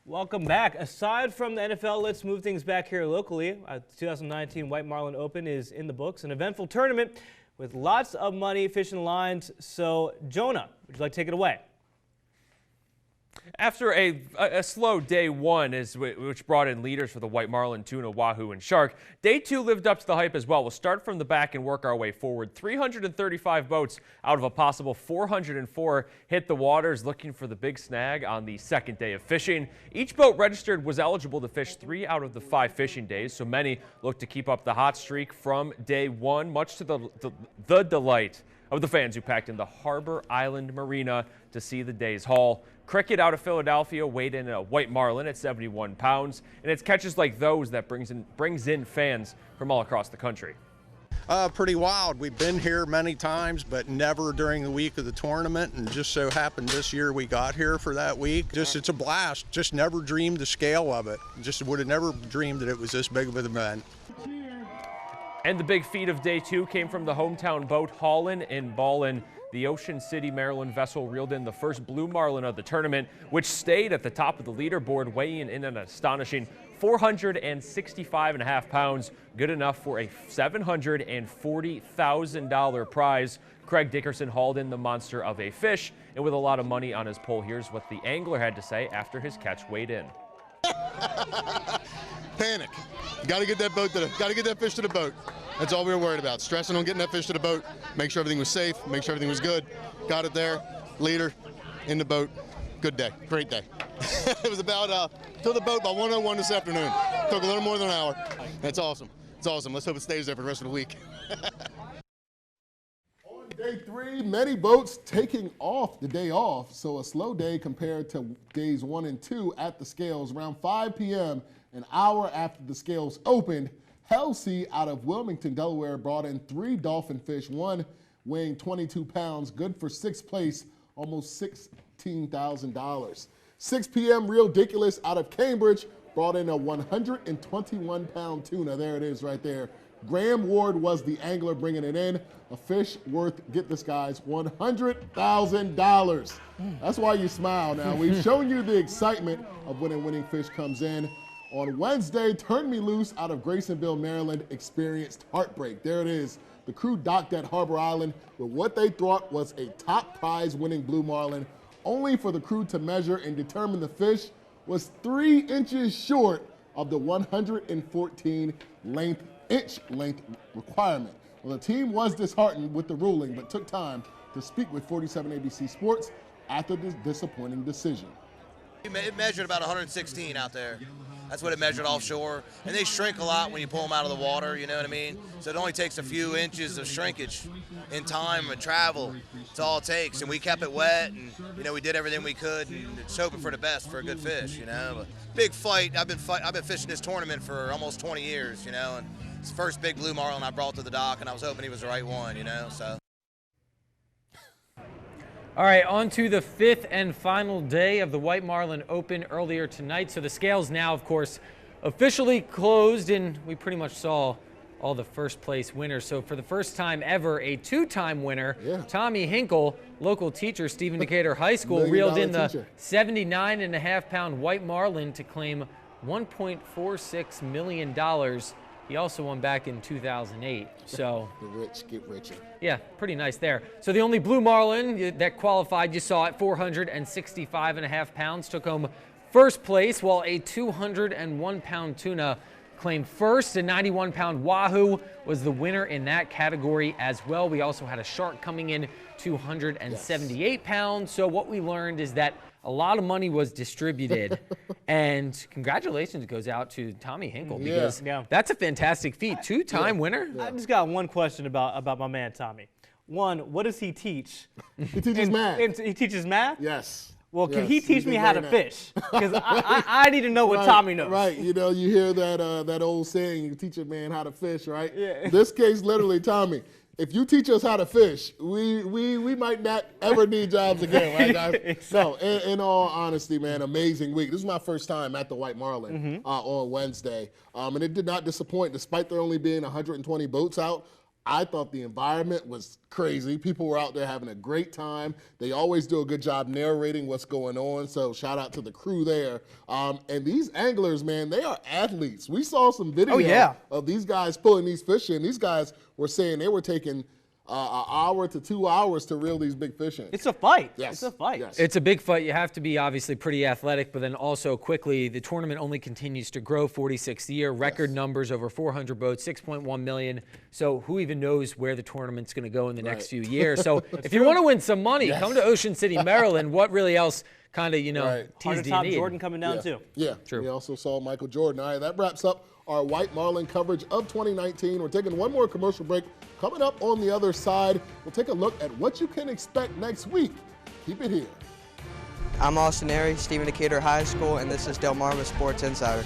Welcome back. Aside from the NFL, let's move things back here locally. The 2019 White Marlin Open is in the books, an eventful tournament with lots of money, fishing lines. So, Jonah, would you like to take it away? After a slow day one, which brought in leaders for the white marlin, tuna, wahoo, and shark, day two lived up to the hype as well. We'll start from the back and work our way forward. 335 boats out of a possible 404 hit the waters looking for the big snag on the second day of fishing. Each boat registered was eligible to fish 3 out of the 5 fishing days, so many looked to keep up the hot streak from day one, much to the delight of the fans who packed in the Harbor Island Marina to see the day's haul. Cricket out of Philadelphia weighed in a white marlin at 71 pounds, and it's catches like those that brings in fans from all across the country. Pretty wild. We've been here many times, but never during the week of the tournament, and just so happened this year we got here for that week. It's a blast. Just never dreamed the scale of it. Just would have never dreamed that it was this big of an event. And the big feat of day two came from the hometown boat haulin' and ballin'. The Ocean City, Maryland vessel reeled in the first blue marlin of the tournament, which stayed at the top of the leaderboard, weighing in an astonishing 465.5 pounds, good enough for a $740,000 prize. Craig Dickerson hauled in the monster of a fish, and with a lot of money on his pole, here's what the angler had to say after his catch weighed in. Panic. Got to get that boat got to get that fish to the boat. That's all we were worried about. Stressing on getting that fish to the boat, make sure everything was safe, make sure everything was good. Got it there, leader, in the boat. Good day, great day. It was about to the boat by 1:01 this afternoon. Took a little more than an hour. That's awesome. It's awesome. Let's hope it stays there for the rest of the week. On day three, many boats taking off the day off, so a slow day compared to days 1 and 2 at the scales. Around 5 p.m., an hour after the scales opened, Halsey out of Wilmington, Delaware, brought in 3 dolphin fish, one weighing 22 pounds, good for 6th place, almost $16,000. 6 p.m., Real Ridiculous out of Cambridge brought in a 121-pound tuna. There it is right there. Graham Ward was the angler bringing it in. A fish worth, get this guys, $100,000. That's why you smile now. We've shown you the excitement of when a winning fish comes in. On Wednesday, Turn Me Loose out of Graysonville, Maryland, experienced heartbreak. There it is. The crew docked at Harbor Island with what they thought was a top prize winning blue marlin, only for the crew to measure and determine the fish was 3 inches short of the 114 inch length requirement. Well, the team was disheartened with the ruling, but took time to speak with 47 ABC Sports after this disappointing decision. It measured about 116 out there. That's what it measured offshore. And they shrink a lot when you pull them out of the water, you know what I mean? So it only takes a few inches of shrinkage in time and travel. That's all it takes. And we kept it wet, and, you know, we did everything we could, and just hoping for the best for a good fish, you know? But big fight. I've been fishing this tournament for almost 20 years, you know, and it's the first big blue marlin I brought to the dock, and I was hoping he was the right one, you know, so. All right, on to the 5th and final day of the White Marlin Open earlier tonight. So the scales now, of course, officially closed, and we pretty much saw all the first place winners. So for the first time ever, a 2-time winner, Tommy Hinkle, local teacher, Stephen Decatur High School, reeled in the 79.5-pound White Marlin to claim $1.46 million. He also won back in 2008, so. The rich get richer. Yeah, pretty nice there. So the only blue marlin that qualified, you saw it, 465.5 pounds, took home first place, while a 201-pound tuna claimed first. A 91-pound wahoo was the winner in that category as well. We also had a shark coming in 278 pounds. So what we learned is that a lot of money was distributed, and congratulations goes out to Tommy Hinkle, because that's a fantastic feat. 2-time winner. I just got one question about my man Tommy. One, what does he teach? He teaches math. He teaches math? Yes. Well, can he teach me how to fish? Because I need to know what Tommy knows. Right. You know, you hear that old saying, you teach a man how to fish, right? Yeah. In this case, literally, Tommy, if you teach us how to fish, we might not ever need jobs again, right, guys? Exactly. No, in all honesty, man, amazing week. This is my first time at the White Marlin on Wednesday, and it did not disappoint. Despite there only being 120 boats out, I thought the environment was crazy. People were out there having a great time. They always do a good job narrating what's going on, so shout out to the crew there. And these anglers, man, they are athletes. We saw some video of these guys pulling these fish in. These guys were saying they were taking an hour to 2 hours to reel these big fish in. It's a fight. Yes. It's a fight. Yes. It's a big fight. You have to be obviously pretty athletic, but then also quickly, the tournament only continues to grow. 46th year, record numbers, over 400 boats, 6.1 million. So who even knows where the tournament's going to go in the next few years? So if you want to win some money, come to Ocean City, Maryland. What really else kind of, tease do you need? Jordan coming down too. Yeah, true. We also saw Michael Jordan. All right, that wraps up our White Marlin coverage of 2019. We're taking one more commercial break. Coming up on the other side, we'll take a look at what you can expect next week. Keep it here. I'm Austin Airy, Stephen Decatur High School, and this is Delmarva Sports Insider.